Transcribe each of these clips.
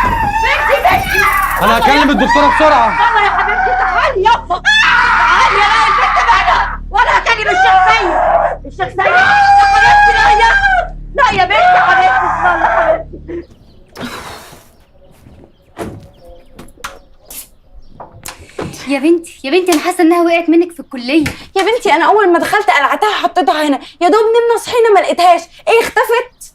بنتي انا هكلم الدكتوره بسرعه. يلا يا حبيبتي تعالي يلا تعالي يا لا البنت بعدها وانا هكلم الشيخ سيد يا حبيبتي. لا يا بنتي حبيبتي اسمعي يا حبيبتي. يا بنتي انا حاسه انها وقعت منك في الكليه. يا بنتي انا اول ما دخلت قلعتها حطيتها هنا، يا دوب نمنا صحينا ما لقيتهاش. ايه اختفت؟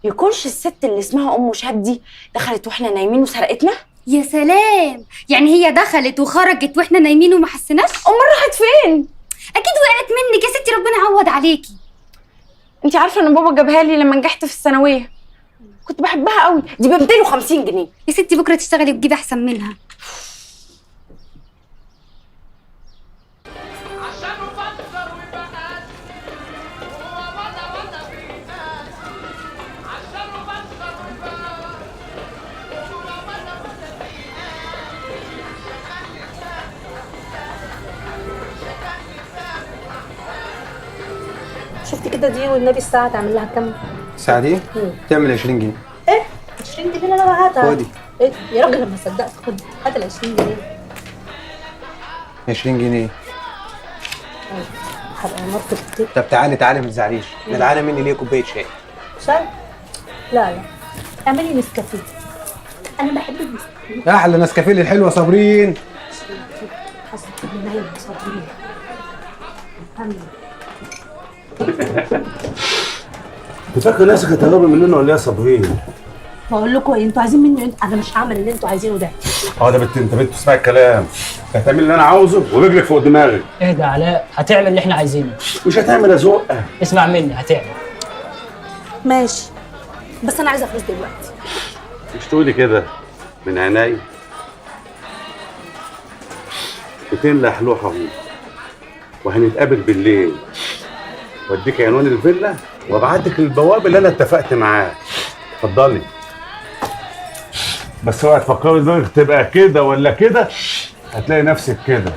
يكونش الست اللي اسمها ام شهاب دي دخلت واحنا نايمين وسرقتنا؟ يا سلام، يعني هي دخلت وخرجت واحنا نايمين وما حسيناش؟ امال راحت فين؟ اكيد وقعت منك يا ستي، ربنا يعوض عليكي. انت عارفه ان بابا جابها لي لما نجحت في الثانويه، كنت بحبها قوي، دي ب 250 جنيه. يا ستي بكره تشتغلي وتجيبي احسن منها. شفت كده دي والنبي الساعة تعمل لها كام؟ الساعه دي تعمل 20 جنيه. ايه؟ 20 جنيه اللي انا بعتها. خدي. ايه يا راجل لما صدقت خد هات ال 20 جنيه. 20 جنيه. هبقى نط كتير. طب تعالي ما تزعليش، جدعانه مني ليه كوبايه شاي. شاي؟ لا اعملي نسكافيه. انا بحب النسكافيه. احلى نسكافيه الحلوه صابرين. حسن بالله صابرين. انت فاكر نفسك هتهربي مننا ولا ايه يا صابرين؟ بقول لكم ايه، انتوا عايزين مني انا مش هعمل اللي انتوا عايزينه ده. ده انت اسمعي الكلام، هتعمل اللي انا عاوزه ورجلك فوق دماغي. اهدى يا علاء، هتعمل اللي احنا عايزينه. مش هتعمل ازق. اسمع مني، هتعمل. ماشي بس انا عايزه فلوس دلوقتي. مش تقولي كده من عيني. 200 لحلوحه اهو، وهنتقابل بالليل واديك عنوان الفيلا وابعتك للبواب اللي انا اتفقت معاه. اتفضلي. بس اوعي تفكري دماغك تبقى كده ولا كده، هتلاقي نفسك كده.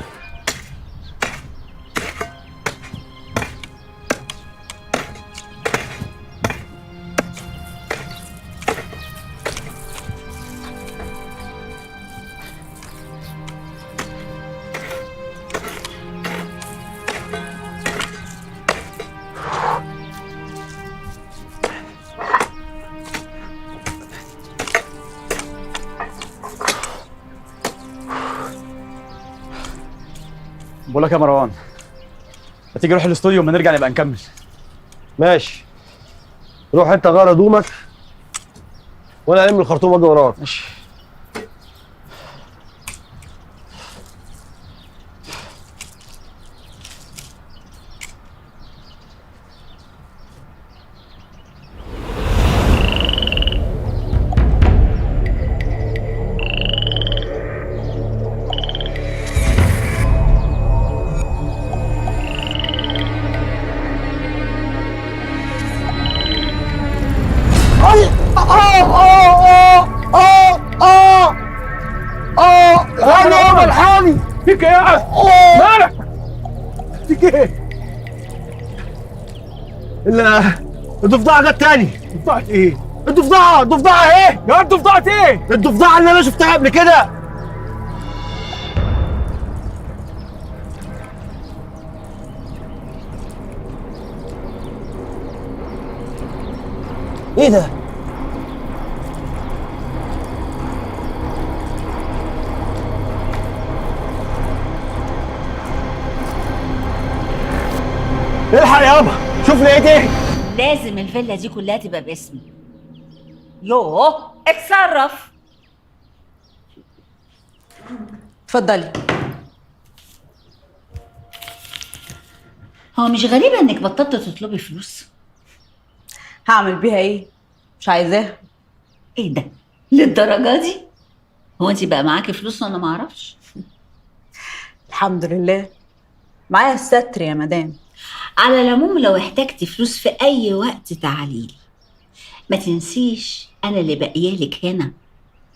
بقول لك يا مروان، ما تيجي نروح الاستوديو وما نرجع نبقى نكمل. ماشي، روح انت غير هدومك وانا الم الخرطوم واجي وراك. ماشي. فيك ايه يا مالك؟ فيك ايه؟ الضفدعه جت تاني. ضفدعة ايه؟ الضفدعه ايه؟ يا ضفدعة ايه؟ الضفدعه اللي انا شفتها قبل كده. ايه ده؟ الحق يابا، شوف لقيت ايه؟ لازم الفيلا دي كلها تبقى باسمي. يوه اتصرف. اتفضلي. هو مش غريبة انك بطلت تطلبي فلوس؟ هعمل بيها ايه؟ مش عايزاها. ايه ده؟ للدرجة دي؟ هو انت بقى معاكي فلوس وانا ما اعرفش؟ الحمد لله معايا الستر يا مدام. على العموم لو احتجتي فلوس في اي وقت تعاليلي. ما تنسيش انا اللي باقيالك هنا،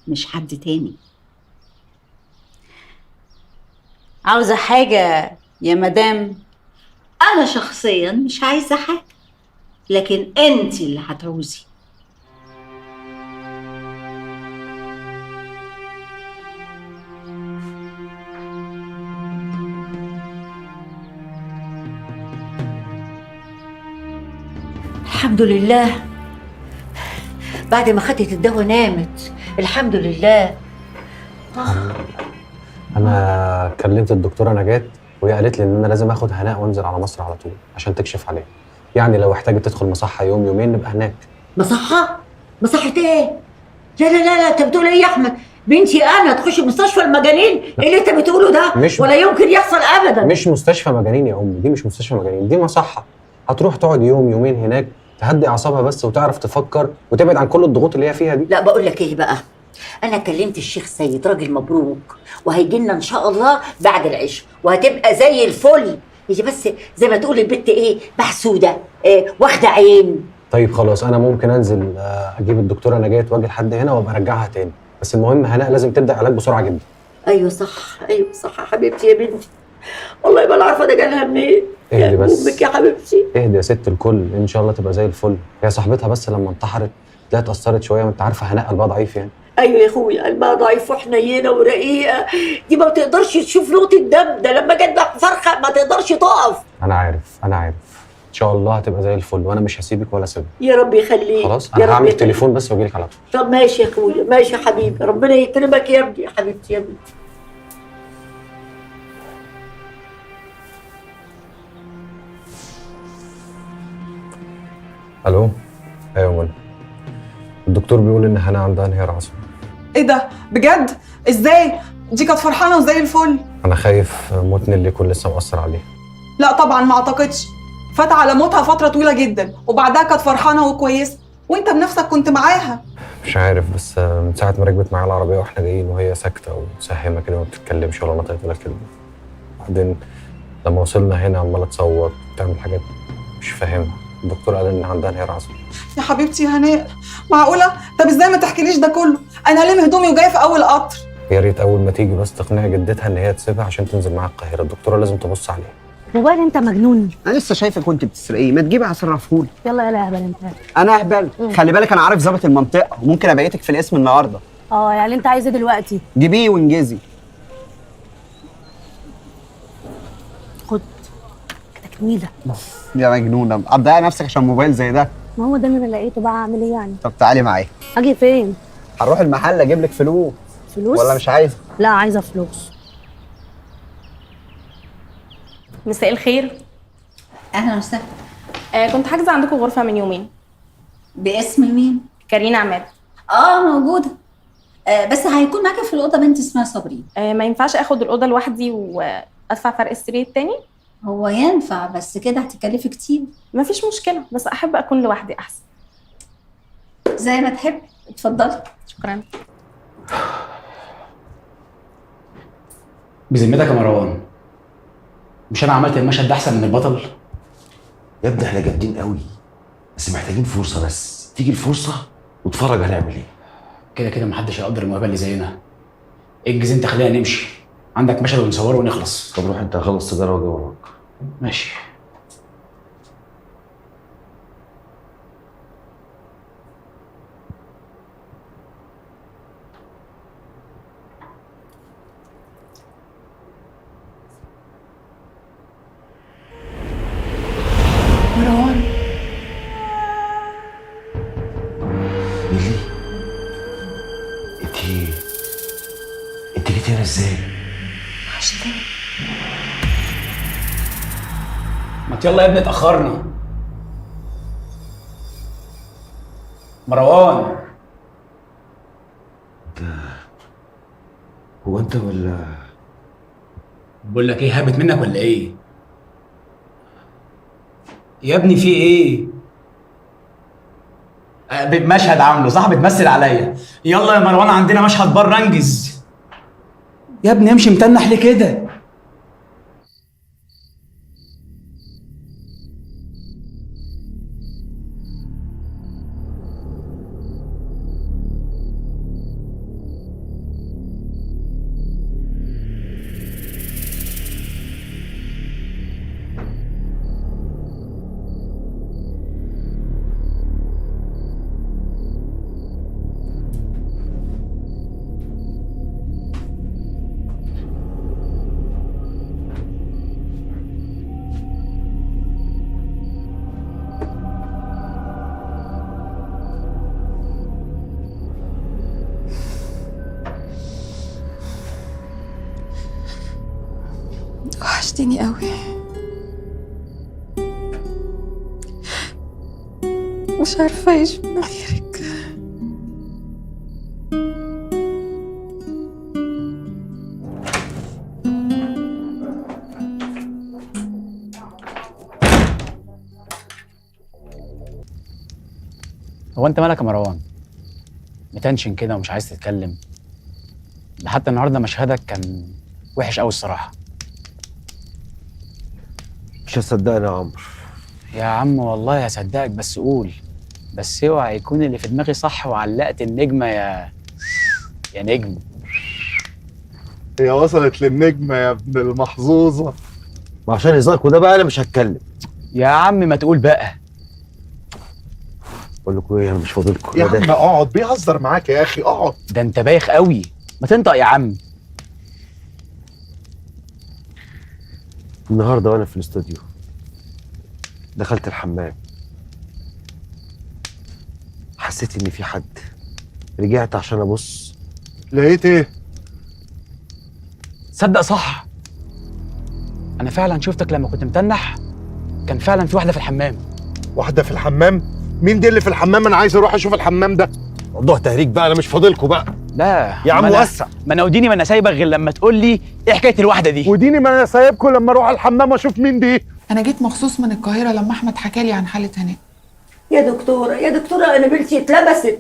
مش حد تاني. عاوزة حاجة يا مدام؟ انا شخصيا مش عايزة حاجة، لكن انت اللي هتعوزي. الحمد لله. بعد ما خدت الدواء نامت. الحمد لله. انا كلمت الدكتوره نجاة وهي قالت لي ان انا لازم اخد هناء وانزل على مصر على طول عشان تكشف عليه. يعني لو احتاجت تدخل مصحه يوم يومين نبقى هناك. مصحة؟ مصحة ايه؟ لا لا لا لا، انت بتقول ايه يا احمد؟ بنتي انا تخش مستشفى المجانين؟ ايه اللي انت بتقوله ده؟ مش ولا يمكن يحصل ابدا. مش مستشفى مجانين يا امي، دي مش مستشفى مجانين، دي مصحه. هتروح تقعد يوم يومين هناك تهدي اعصابها بس وتعرف تفكر وتبعد عن كل الضغوط اللي هي فيها دي. لا بقول لك ايه بقى، انا كلمت الشيخ سيد راجل مبروك وهيجي لنا ان شاء الله بعد العشاء وهتبقى زي الفل. هي بس زي ما تقول البت ايه، محسوده، واخده عين. طيب خلاص انا ممكن انزل اجيب الدكتوره نجاة واجي لحد هنا وابقى ارجعها تاني، بس المهم هناء لازم تبدا علاج بسرعه جدا. ايوه صح، ايوه صح يا حبيبتي يا بنتي. والله ما انا عارفه ده جالها منين. اهدي بس. امك يا حبيبتي. اهدي يا ست الكل، ان شاء الله تبقى زي الفل. هي صاحبتها بس لما انتحرت تلاقيها اتاثرت شويه، وانت عارفه هناء قلبها ضعيف يعني. ايوه يا اخويا، قلبها ضعيف وحنينه ورقيقه، دي ما بتقدرش تشوف نقطه دم، ده لما جت فرخه ما تقدرش تقف. انا عارف ان شاء الله هتبقى زي الفل، وانا مش هسيبك ولا سيبك. يا رب يخليك. خلاص يا انا رب هعمل يخليك. تليفون بس واجيلك على طول. طب ماشي يا اخويا، ماشي يا حبيبي، ربنا يكرمك يا ابني، يا حبيبتي يا ابني. الو. ايوه منى، الدكتور بيقول ان هنا عندها انهيار عصبي. ايه ده بجد؟ ازاي؟ دي كانت فرحانه وزي الفل. انا خايف موت نيلي يكون لسه مؤثر عليها. لا طبعا ما اعتقدش، فات على موتها فتره طويله جدا وبعدها كانت فرحانه وكويسه، وانت بنفسك كنت معاها. مش عارف، بس من ساعه ما ركبت معايا العربيه واحنا جايين وهي ساكته ومتسهمه كده وما بتتكلمش ولا نطقت ولا كلمه. بعدين لما وصلنا هنا عماله تصوت وتعمل حاجات مش فاهمها. الدكتور قال ان عندها انهيار عصبي. يا حبيبتي يا هناء، معقوله؟ طب ازاي ما تحكيليش ده كله؟ انا هلم هدومي وجايه في اول قطر. يا ريت اول ما تيجي بس تقنعي جدتها ان هي تسيبها عشان تنزل معاها القاهره، الدكتوره لازم تبص عليها. موبايل انت مجنون. انا لسه شايفك وانت بتسرقيه، ما تجيبي هصرفهولك. يلا يلا يا هبل انت. انا اهبل؟ خلي بالك انا عارف ظابط المنطقه وممكن ابيتك في الاسم النهارده. يعني انت عايز ايه دلوقتي؟ جيبيه وانجزي. خد تكميله. يا مجنونه، هتضيعي نفسك عشان موبايل زي ده؟ ما هو ده اللي انا لقيته بقى، اعمل ايه يعني؟ طب تعالي معايا. اجي فين؟ هنروح المحل اجيب لك فلوس. فلوس؟ ولا مش عايزه؟ لا عايزه فلوس. مساء الخير. اهلا وسهلا. كنت حاجزه عندكم غرفه من يومين. باسم مين؟ كارينا عماد. موجوده. بس هيكون معاكي في الاوضه بنت اسمها صابرين. ما ينفعش اخد الاوضه لوحدي وادفع فرق السرير التاني؟ هو ينفع بس كده هتكلفي كتير. مفيش مشكله، بس احب اكون لوحدي احسن. زي ما تحبي، اتفضلي. شكرا. بذمتك يا مروان، مش انا عملت المشهد ده احسن من البطل؟ يا ابني احنا جامدين قوي، بس محتاجين فرصه، بس تيجي الفرصه واتفرج هنعمل ايه. كده كده محدش هيقدر الموهبه اللي زينا. انجز انت، خلينا نمشي. عندك مشهد ونصوره ونخلص. طب روح انت خلص سيجاره واجي وراك. ماشي. مروان. نيلي، انت جيتي هنا ازاي؟ عشتك. ما يلا يا ابني اتأخرنا. مروان. هو انت ولا؟ بقول لك ايه، هابت منك ولا ايه؟ يا ابني في ايه؟ مشهد عامله صح، بتمثل عليا. يلا يا مروان عندنا مشهد بره، انجز. يا ابني امشي متنح ليه كده؟ وحشتيني قوي. مش عارفة أعيش من غيرك. هو انت مالك يا مروان؟ متنشن كده ومش عايز تتكلم. ده حتى النهارده مشهدك كان وحش قوي الصراحه. مش هتصدقني يا عمرو. يا عم والله هصدقك، بس قول. بس اوعى يكون اللي في دماغي صح وعلقت النجمه يا نجم. هي وصلت للنجمة يا ابن المحظوظة. وعشان هزاركوا ده بقى انا مش هتكلم. يا عم ما تقول بقى. بقول لكم ايه، انا مش فاضلكم. يا عم اقعد، بيهزر معاك يا اخي، اقعد. ده انت بايخ قوي، ما تنطق يا عم. النهارده وانا في الاستوديو دخلت الحمام، حسيت ان في حد. رجعت عشان ابص، لقيت ايه؟ تصدق صح، انا فعلا شفتك لما كنت متنح. كان فعلا في واحده في الحمام. واحده في الحمام؟ مين دي اللي في الحمام؟ انا عايز اروح اشوف الحمام ده. موضوع تهريج بقى، انا مش فاضلكم بقى. لا يا عم وسع. ما انا وديني، ما انا سايبك غير لما تقول لي ايه حكايه الواحده دي. وديني ما انا سايبكم لما اروح الحمام واشوف مين دي. أنا جيت مخصوص من القاهرة لما أحمد حكالي عن حالة هناء. يا دكتورة يا دكتورة، أنا بنتي اتلبست.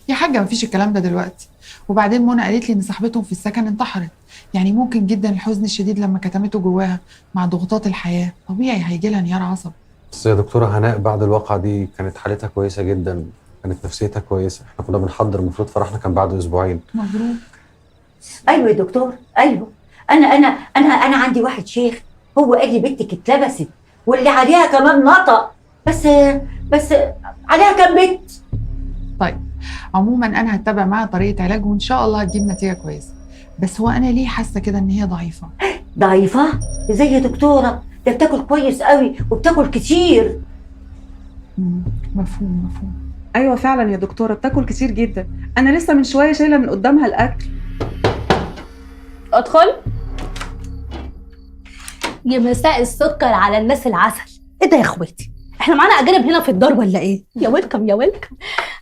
يا حاجة مفيش الكلام ده دلوقتي. وبعدين منى قالت لي إن صاحبتهم في السكن انتحرت. يعني ممكن جدا الحزن الشديد لما كتمته جواها مع ضغوطات الحياة طبيعي هيجي لها انهيار عصبي. بس يا دكتورة هناء بعد الواقعة دي كانت حالتها كويسة جدا، كانت نفسيتها كويسة. احنا كنا بنحضر، المفروض فرحنا كان بعد اسبوعين. مبروك. ايوه يا دكتور، ايوه. انا عندي واحد شيخ، هو قال لي بنتك اتلبست واللي عليها كمان نطق. بس عليها كام بنت. طيب عموما انا هتبع معاها طريقه علاج وان شاء الله هتجيب نتيجه كويسه. بس هو انا ليه حاسه كده ان هي ضعيفه؟ ضعيفه ازاي يا دكتوره؟ ده بتاكل كويس قوي وبتاكل كتير. مفهوم. ايوه فعلا يا دكتوره، بتاكل كتير جدا. انا لسه من شويه شايله من قدامها الاكل. ادخل. يا مساء السكر على الناس العسل. ايه ده يا اخواتي؟ احنا معانا اجانب هنا في الدار ولا ايه؟ يا ويلكم يا ويلكم.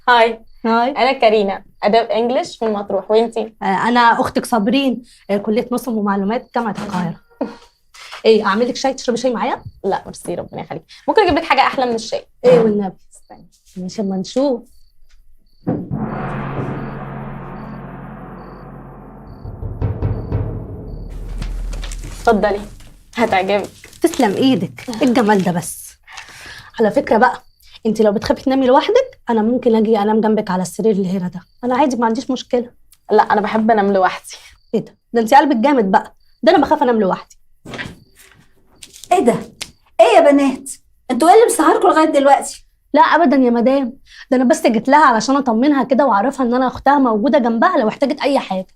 هاي انا كارينا، اداب انجلش من مطروح. وانتي؟ انا اختك صابرين، كليه نظم ومعلومات جامعه القاهره. ايه اعمل لك شاي؟ تشربي شاي معايا؟ لا ميرسي، ربنا يخليك. ممكن اجيب لك حاجه احلى من الشاي؟ ايه والنبي. استني ماشي اما نشوف. اتفضلي هتعجبك. تسلم ايدك، ايه الجمال ده بس. على فكره بقى، انت لو بتخافي تنامي لوحدك انا ممكن اجي انام جنبك على السرير اللي هنا ده، انا عادي ما عنديش مشكله. لا انا بحب انام لوحدي. ايه ده انت قلبك جامد بقى. ده انا بخاف انام لوحدي. ايه ده؟ ايه يا بنات؟ انتوا ايه اللي مسهركم لغايه دلوقتي؟ لا ابدا يا مدام، ده انا بس جيت لها علشان اطمنها كده واعرفها ان انا اختها موجوده جنبها لو احتاجت اي حاجه.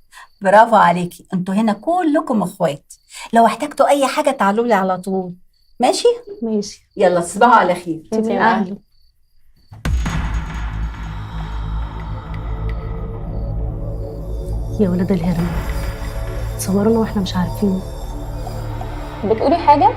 برافو عليكي، انتوا هنا كلكم اخوات، لو احتجتوا اي حاجه تعالوا لي على طول. ماشي؟ ماشي. يلا تصبحوا على خير. انت من اهلي. يا ولاد الهرم، تصورونا واحنا مش عارفين. بتقولي حاجه؟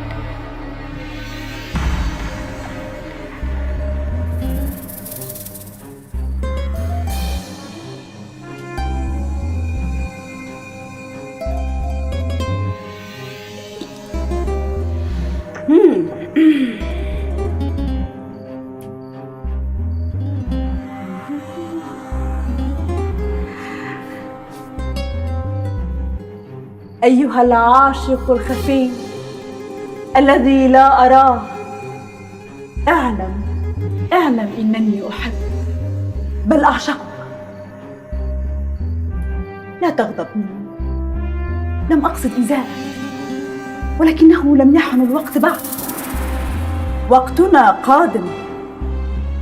أيها العاشق الخفي الذي لا أراه، اعلم إنني أحب بل أعشقك. لا تغضب مني، لم أقصد إيذاءك، ولكنه لم يحن الوقت بعد. وقتنا قادم،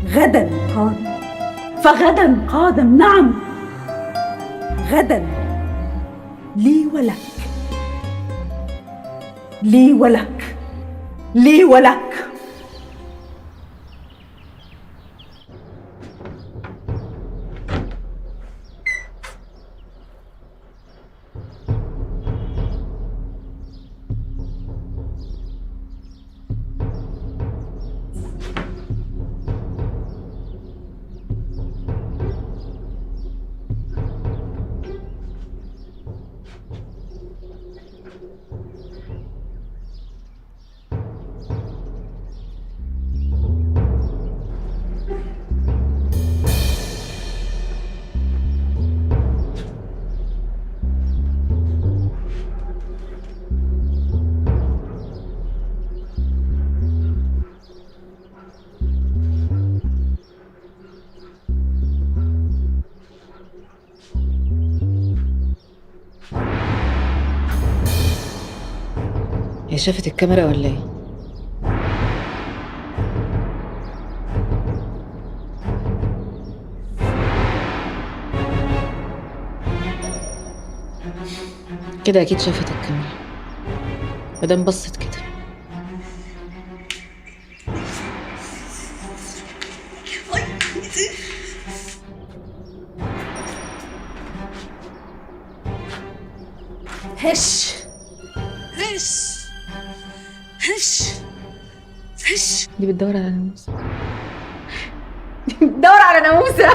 غدا قادم، فغدا قادم. نعم غدا، لي ولك، لي ولك، لي ولك. هي شافت الكاميرا ولا ايه؟ كده اكيد شافت الكاميرا مادام بصت كده. هش هش هش هش. دي بتدور على ناموسة. بتدور على ناموسة.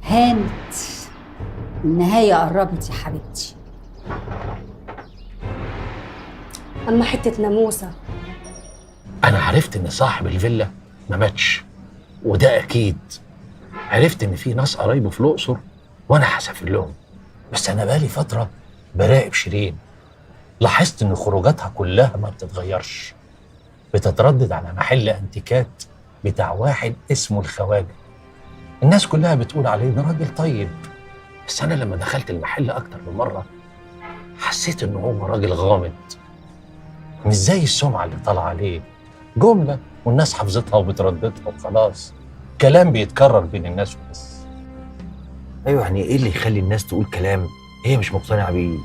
هانت، النهاية قربت يا حبيبتي. اما حته ناموسه. انا عرفت ان صاحب الفيلا ما ماتش، وده اكيد. عرفت ان في ناس قرايبه في الاقصر وانا هسافر لهم، بس انا بقالي فتره براقب شيرين. لاحظت ان خروجاتها كلها ما بتتغيرش، بتتردد على محل انتيكات بتاع واحد اسمه الخواجه. الناس كلها بتقول عليه ده راجل طيب، بس انا لما دخلت المحل اكتر من مره حسيت انه هو راجل غامض، مش زي السمعه اللي طالعه عليه. جمله والناس حافظتها وبترددها وخلاص، كلام بيتكرر بين الناس وبس. ايوه، يعني ايه اللي يخلي الناس تقول كلام هي مش مقتنعه بيه؟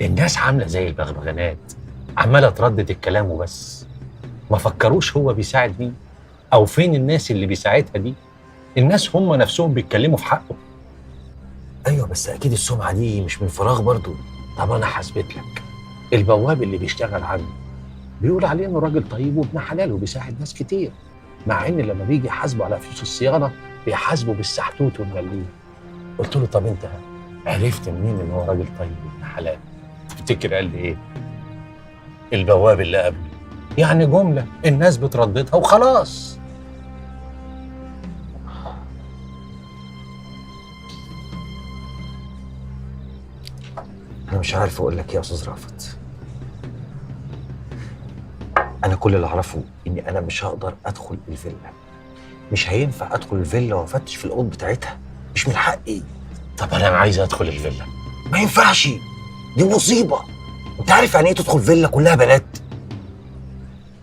الناس عامله زي البغبغانات، عماله تردد الكلام وبس. ما فكروش هو بيساعد مين او فين الناس اللي بيساعدها دي. الناس هم نفسهم بيتكلموا في حقه. ايوه بس اكيد السمعه دي مش من فراغ برضو. طب انا هثبت لك. البواب اللي بيشتغل عنده بيقول عليه انه راجل طيب وابن حلال وبيساعد ناس كتير، مع ان لما بيجي يحاسبه على فلوس الصيانه بيحاسبه بالسحتوت والمليم. قلت له طب انت عرفت منين ان هو راجل طيب وابن حلال؟ تفتكر قال لي ايه؟ البواب اللي قبله. يعني جمله الناس بترددها وخلاص. انا مش عارف اقول لك ايه يا استاذ رأفت. انا كل اللي اعرفه اني انا مش هقدر ادخل الفيلا. مش هينفع ادخل الفيلا وافتش في الاوض بتاعتها، مش من حقي. طب انا عايز ادخل الفيلا. ما ينفعش، دي مصيبه. انت عارف يعني ايه تدخل فيلا كلها بنات؟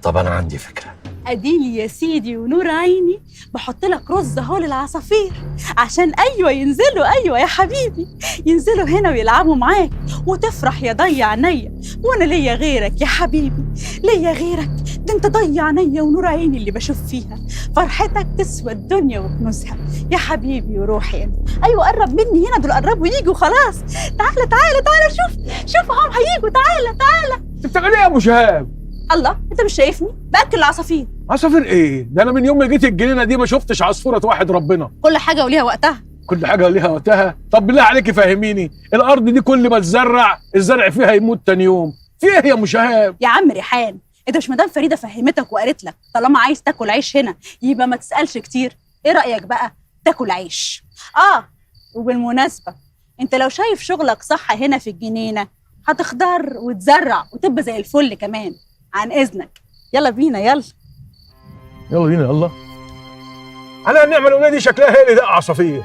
طب انا عندي فكره. اديلي يا سيدي ونور عيني بحط لك رز اهو للعصافير عشان ايوه ينزلوا، ايوه يا حبيبي ينزلوا هنا ويلعبوا معاك وتفرح يا ضي عينيا. وانا ليا غيرك يا حبيبي، ليا غيرك. ده انت ضي عينيا ونور عيني اللي بشوف فيها. فرحتك تسوى الدنيا وكنوزها يا حبيبي وروحي انت. ايوه قرب مني هنا، دول قربوا يجوا خلاص. تعالى تعالى تعالى، شوف هم هيجوا. تعالى تعالى. انت بتعمل ايه يا ابو شهاب؟ الله، انت مش شايفني باكل العصافير؟ عصافير ايه؟ ده انا من يوم ما جيت الجنينه دي ما شفتش عصفوره واحد ربنا. كل حاجه وليها وقتها. كل حاجه وليها وقتها. طب بالله عليكي فهميني، الارض دي كل ما تزرع الزرع فيها يموت تاني يوم. في ايه يا ابو شهاب؟ يا عم ريحان، انت مش مدام فريده فهمتك وقالت لك طالما عايز تاكل عيش هنا يبقى ما تسالش كتير؟ ايه رايك بقى تاكل عيش؟ وبالمناسبه انت لو شايف شغلك صح هنا في الجنينه هتخضر وتزرع وتبقى زي الفل كمان. عن اذنك يلا بينا. يلا بينا. يلا على النعمه الاولى دي شكلها هي اللي دق عصافير.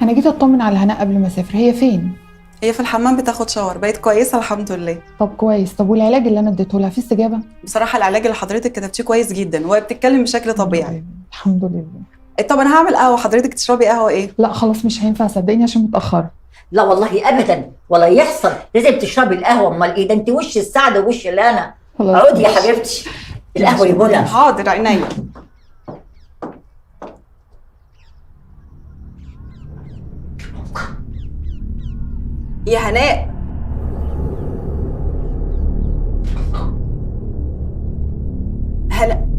انا جيت اطمن على هناء قبل ما اسافر. هي فين؟ هي في الحمام بتاخد شاور، بقت كويسه الحمد لله. طب كويس. طب والعلاج اللي انا اديته لها في استجابه؟ بصراحه العلاج اللي حضرتك كتبتيه كويس جدا وهي بتتكلم بشكل طبيعي. الحمد لله. طب انا هعمل قهوه، حضرتك تشربي قهوه ايه؟ لا خلاص مش هينفع صدقيني عشان متاخره. لا والله ابدا ولا يحصل، لازم تشربي القهوه. امال ايه ده؟ انت وش السعد ووش الهنا. اقعدي يا حبيبتي، القهوه يا منى. حاضر عينيا. يا هناء هلا.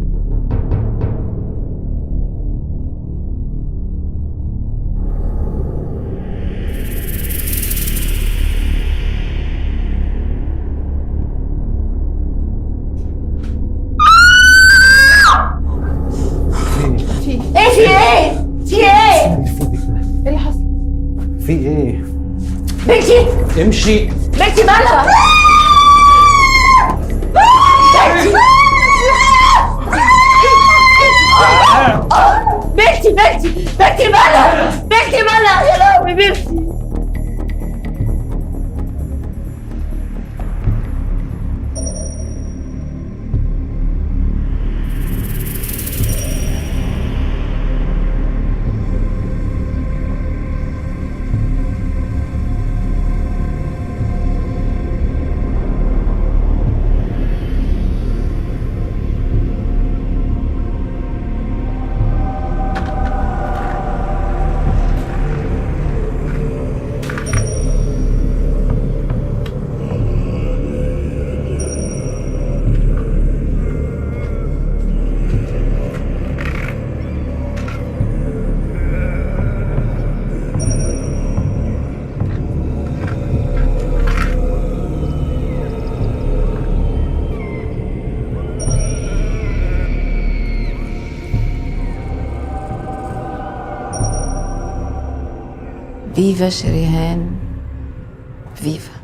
في ايه؟ ايه اللي حصل؟ في ايه؟ بنتي امشي. بنتي مالها؟ بنتي مالها يا لهوي بنتي. فيفا شريهان، فيفا.